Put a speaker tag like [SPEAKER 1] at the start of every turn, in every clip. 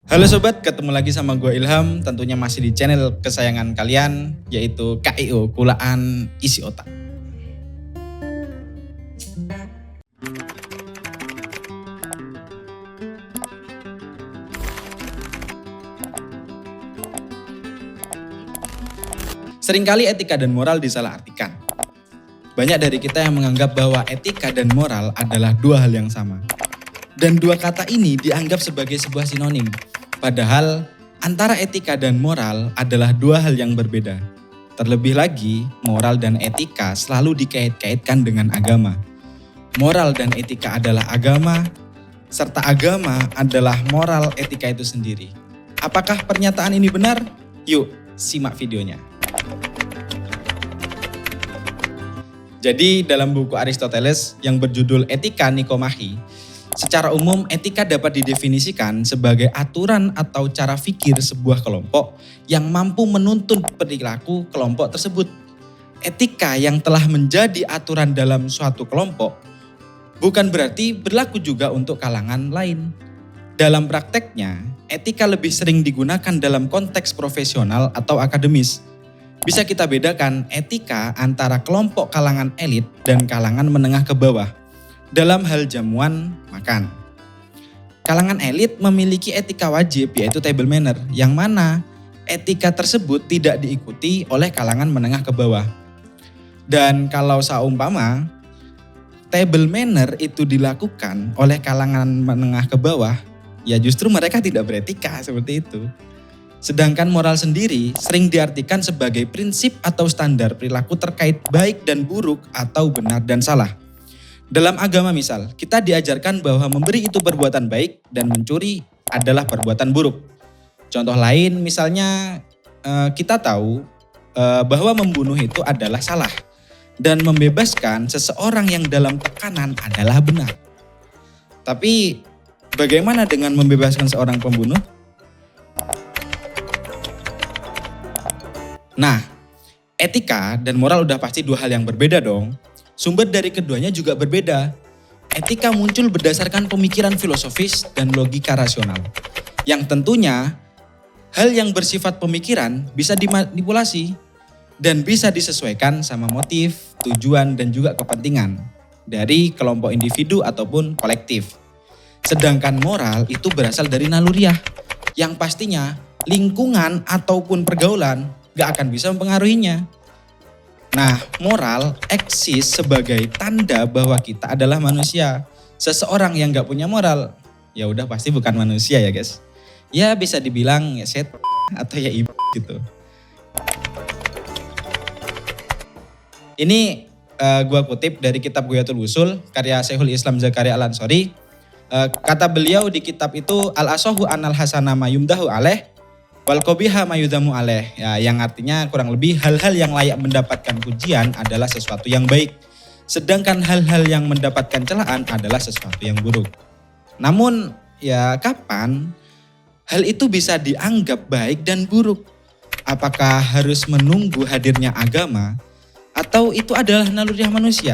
[SPEAKER 1] Halo sobat, ketemu lagi sama gue Ilham, tentunya masih di channel kesayangan kalian, yaitu KIO, Kulaan Isi Otak. Seringkali etika dan moral disalahartikan. Banyak dari kita yang menganggap bahwa etika dan moral adalah dua hal yang sama. Dan dua kata ini dianggap sebagai sebuah sinonim. Padahal antara etika dan moral adalah dua hal yang berbeda. Terlebih lagi, moral dan etika selalu dikait-kaitkan dengan agama. Moral dan etika adalah agama, serta agama adalah moral etika itu sendiri. Apakah pernyataan ini benar? Yuk, simak videonya. Jadi dalam buku Aristoteles yang berjudul Etika Nikomachi, secara umum etika dapat didefinisikan sebagai aturan atau cara fikir sebuah kelompok yang mampu menuntun perilaku kelompok tersebut. Etika yang telah menjadi aturan dalam suatu kelompok bukan berarti berlaku juga untuk kalangan lain. Dalam prakteknya, etika lebih sering digunakan dalam konteks profesional atau akademis. Bisa kita bedakan etika antara kelompok kalangan elit dan kalangan menengah ke bawah dalam hal jamuan makan. Kalangan elit memiliki etika wajib yaitu table manner, yang mana etika tersebut tidak diikuti oleh kalangan menengah ke bawah. Dan kalau seumpama table manner itu dilakukan oleh kalangan menengah ke bawah, ya justru mereka tidak beretika seperti itu. Sedangkan moral sendiri sering diartikan sebagai prinsip atau standar perilaku terkait baik dan buruk atau benar dan salah. Dalam agama misal, kita diajarkan bahwa memberi itu perbuatan baik dan mencuri adalah perbuatan buruk. Contoh lain misalnya kita tahu bahwa membunuh itu adalah salah dan membebaskan seseorang yang dalam tekanan adalah benar. Tapi bagaimana dengan membebaskan seorang pembunuh? Nah, etika dan moral udah pasti dua hal yang berbeda dong. Sumber dari keduanya juga berbeda. Etika muncul berdasarkan pemikiran filosofis dan logika rasional. Yang tentunya hal yang bersifat pemikiran bisa dimanipulasi dan bisa disesuaikan sama motif, tujuan, dan juga kepentingan dari kelompok individu ataupun kolektif. Sedangkan moral itu berasal dari naluriah yang pastinya lingkungan ataupun pergaulan gak akan bisa mempengaruhinya. Nah, moral eksis sebagai tanda bahwa kita adalah manusia. Seseorang yang gak punya moral, ya udah pasti bukan manusia ya guys. Ya bisa dibilang ya set atau ya ibu gitu. Ini gua kutip dari kitab Ghoyatul Wusul karya Syekhul Islam Zakaria Al-Ansori. Kata beliau di kitab itu al-asohu anal hasana mayumdahu alaih wal qabiha mayudhamu alaih, ya, yang artinya kurang lebih hal-hal yang layak mendapatkan pujian adalah sesuatu yang baik, sedangkan hal-hal yang mendapatkan celaan adalah sesuatu yang buruk. Namun ya kapan hal itu bisa dianggap baik dan buruk? Apakah harus menunggu hadirnya agama atau itu adalah naluriah manusia?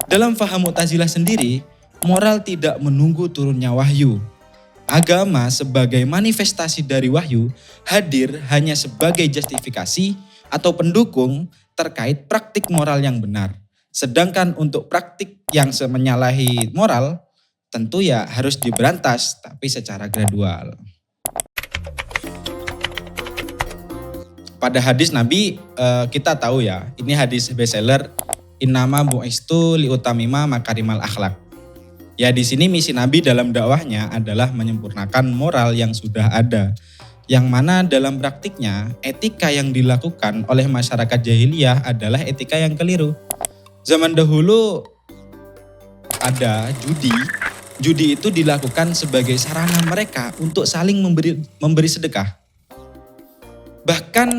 [SPEAKER 1] Dalam faham Mu'tazilah sendiri, moral tidak menunggu turunnya wahyu. Agama sebagai manifestasi dari wahyu hadir hanya sebagai justifikasi atau pendukung terkait praktik moral yang benar. Sedangkan untuk praktik yang menyalahi moral tentu ya harus diberantas tapi secara gradual. Pada hadis Nabi kita tahu ya, ini hadis bestseller, innama bu'istu liutamima makarimal akhlak. Ya di sini misi Nabi dalam dakwahnya adalah menyempurnakan moral yang sudah ada. Yang mana dalam praktiknya etika yang dilakukan oleh masyarakat jahiliyah adalah etika yang keliru. Zaman dahulu ada judi. Judi itu dilakukan sebagai sarana mereka untuk saling memberi sedekah. Bahkan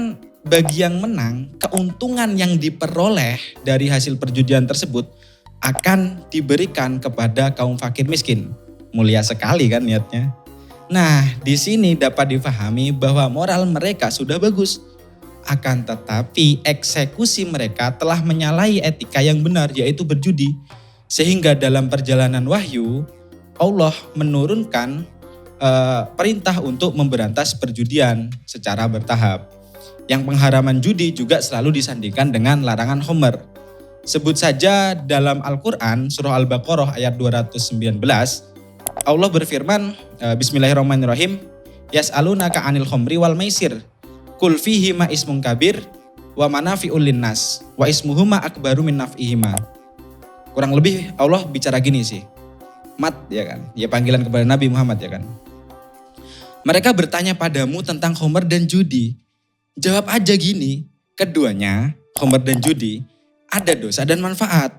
[SPEAKER 1] bagi yang menang, keuntungan yang diperoleh dari hasil perjudian tersebut akan diberikan kepada kaum fakir miskin. Mulia sekali kan niatnya. Nah, di sini dapat difahami bahwa moral mereka sudah bagus. Akan tetapi eksekusi mereka telah menyalahi etika yang benar, yaitu berjudi. Sehingga dalam perjalanan wahyu, Allah menurunkan perintah untuk memberantas perjudian secara bertahap. Yang pengharaman judi juga selalu disandingkan dengan larangan Khamr. Sebut saja dalam Al-Quran, surah Al-Baqarah ayat 219, Allah berfirman, Bismillahirrahmanirrahim, Yas'alunaka 'anil khamri wal maisir, qul fihima ismun kabir, wa manafi'ul linnas, wa ismuhuma akbaru min naf'ihima. Kurang lebih Allah bicara gini sih, Mat ya kan, ya panggilan kepada Nabi Muhammad ya kan. Mereka bertanya padamu tentang khamr dan judi. Jawab aja gini, keduanya, khamr dan judi, ada dosa dan manfaat.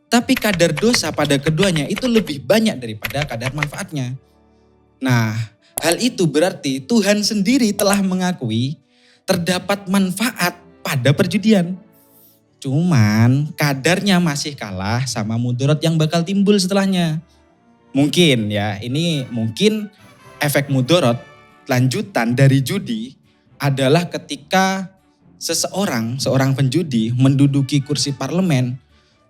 [SPEAKER 1] Tapi kadar dosa pada keduanya itu lebih banyak daripada kadar manfaatnya. Nah, hal itu berarti Tuhan sendiri telah mengakui terdapat manfaat pada perjudian. Cuman kadarnya masih kalah sama mudarat yang bakal timbul setelahnya. Mungkin ya, ini mungkin efek mudarat lanjutan dari judi adalah ketika seorang penjudi menduduki kursi parlemen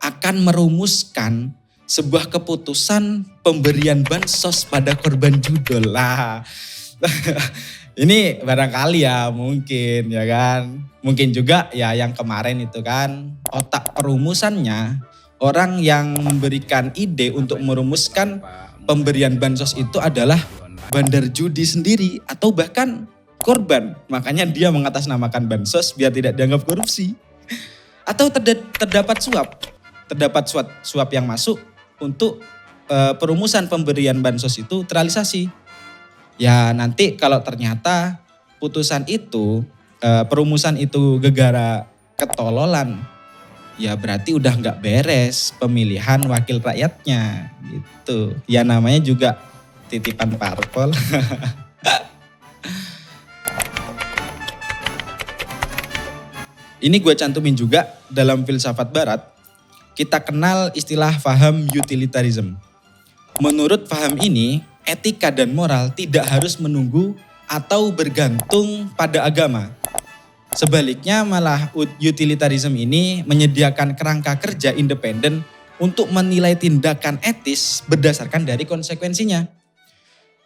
[SPEAKER 1] akan merumuskan sebuah keputusan pemberian bansos pada korban judol lah. Ini barangkali ya mungkin ya kan. Mungkin juga ya yang kemarin itu kan otak perumusannya orang yang memberikan ide untuk merumuskan pemberian bansos itu adalah bandar judi sendiri atau bahkan korban. Makanya dia mengatasnamakan bansos biar tidak dianggap korupsi. Atau terdapat suap yang masuk untuk perumusan pemberian bansos itu terrealisasi. Ya nanti kalau ternyata putusan itu, perumusan itu gegara ketololan, ya berarti udah nggak beres pemilihan wakil rakyatnya gitu. Ya namanya juga titipan parpol. Ini gue cantumin juga dalam filsafat barat, kita kenal istilah faham utilitarism. Menurut faham ini, etika dan moral tidak harus menunggu atau bergantung pada agama. Sebaliknya malah utilitarism ini menyediakan kerangka kerja independen untuk menilai tindakan etis berdasarkan dari konsekuensinya.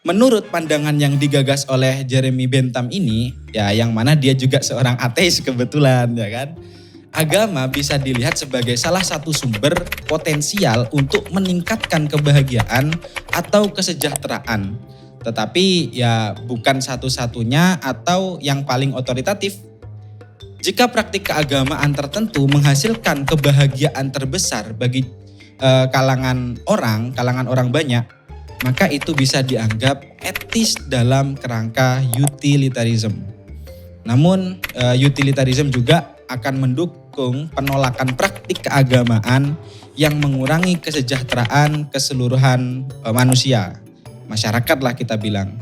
[SPEAKER 1] Menurut pandangan yang digagas oleh Jeremy Bentham ini, ya yang mana dia juga seorang ateis kebetulan ya kan. Agama bisa dilihat sebagai salah satu sumber potensial untuk meningkatkan kebahagiaan atau kesejahteraan. Tetapi ya bukan satu-satunya atau yang paling otoritatif. Jika praktik keagamaan tertentu menghasilkan kebahagiaan terbesar bagi kalangan orang banyak, maka itu bisa dianggap etis dalam kerangka utilitarism. Namun utilitarism juga akan mendukung penolakan praktik keagamaan yang mengurangi kesejahteraan keseluruhan manusia, masyarakat lah kita bilang.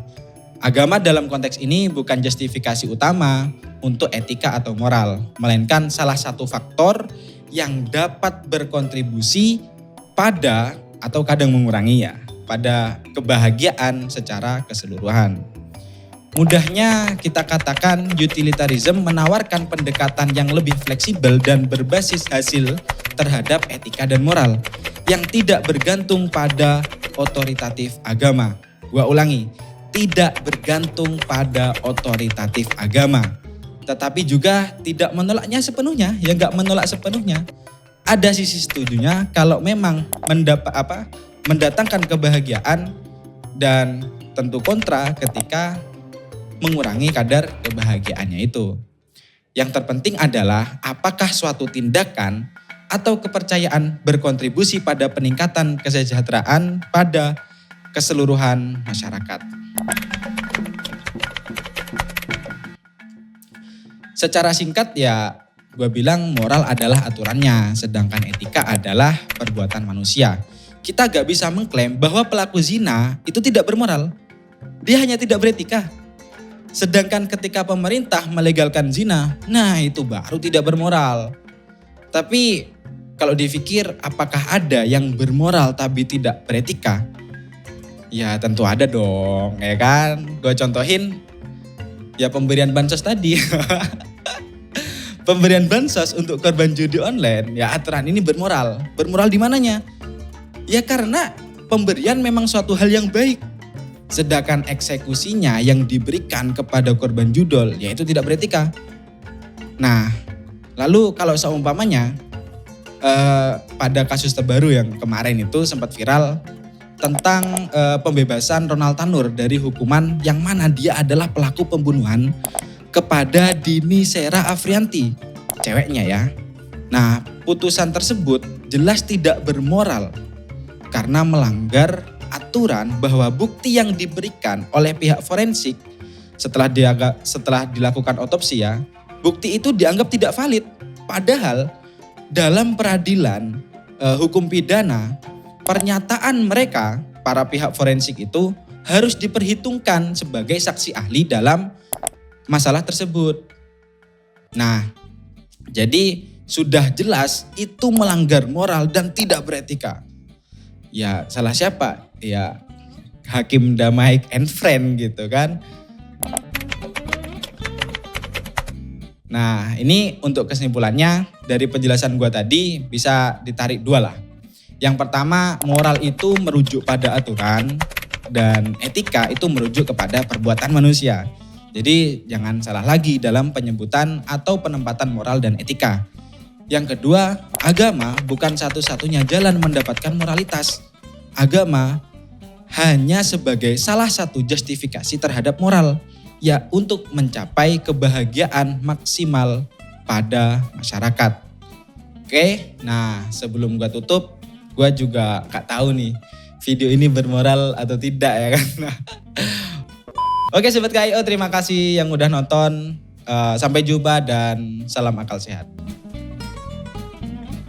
[SPEAKER 1] Agama dalam konteks ini bukan justifikasi utama untuk etika atau moral, melainkan salah satu faktor yang dapat berkontribusi pada atau kadang mengurangi ya, pada kebahagiaan secara keseluruhan. Mudahnya kita katakan utilitarism menawarkan pendekatan yang lebih fleksibel dan berbasis hasil terhadap etika dan moral yang tidak bergantung pada otoritatif agama. Gua ulangi, tidak bergantung pada otoritatif agama. Tetapi juga tidak menolaknya sepenuhnya, ya nggak menolak sepenuhnya. Ada sisi setujunya kalau memang mendatangkan kebahagiaan dan tentu kontra ketika mengurangi kadar kebahagiaannya itu. Yang terpenting adalah apakah suatu tindakan atau kepercayaan berkontribusi pada peningkatan kesejahteraan pada keseluruhan masyarakat. Secara singkat ya gue bilang moral adalah aturannya, sedangkan etika adalah perbuatan manusia. Kita gak bisa mengklaim bahwa pelaku zina itu tidak bermoral. Dia hanya tidak beretika. Sedangkan ketika pemerintah melegalkan zina, nah itu baru tidak bermoral. Tapi kalau dipikir apakah ada yang bermoral tapi tidak beretika? Ya tentu ada dong, ya kan? Gue contohin ya pemberian bansos tadi. Pemberian bansos untuk korban judi online, ya aturan ini bermoral. Bermoral di mananya? Ya karena pemberian memang suatu hal yang baik. Sedangkan eksekusinya yang diberikan kepada korban judol yaitu tidak beretika. Nah, lalu kalau seumpamanya pada kasus terbaru yang kemarin itu sempat viral tentang pembebasan Ronald Tanur dari hukuman yang mana dia adalah pelaku pembunuhan kepada Dini Sera Afrianti, ceweknya ya. Nah, putusan tersebut jelas tidak bermoral karena melanggar aturan bahwa bukti yang diberikan oleh pihak forensik setelah dilakukan otopsi ya, bukti itu dianggap tidak valid. Padahal dalam peradilan hukum pidana, pernyataan mereka, para pihak forensik itu harus diperhitungkan sebagai saksi ahli dalam masalah tersebut. Nah, jadi sudah jelas itu melanggar moral dan tidak beretika. Ya salah siapa? Ya Hakim Damaik and Friend gitu kan. Nah ini untuk kesimpulannya dari penjelasan gua tadi bisa ditarik dua lah. Yang pertama, moral itu merujuk pada aturan dan etika itu merujuk kepada perbuatan manusia. Jadi jangan salah lagi dalam penyebutan atau penempatan moral dan etika. Yang kedua, agama bukan satu-satunya jalan mendapatkan moralitas. Agama hanya sebagai salah satu justifikasi terhadap moral, ya untuk mencapai kebahagiaan maksimal pada masyarakat. Oke, nah sebelum gua tutup, gue juga gak tahu nih video ini bermoral atau tidak ya kan. Oke Sobat KIO, terima kasih yang udah nonton. Sampai jumpa dan salam akal sehat.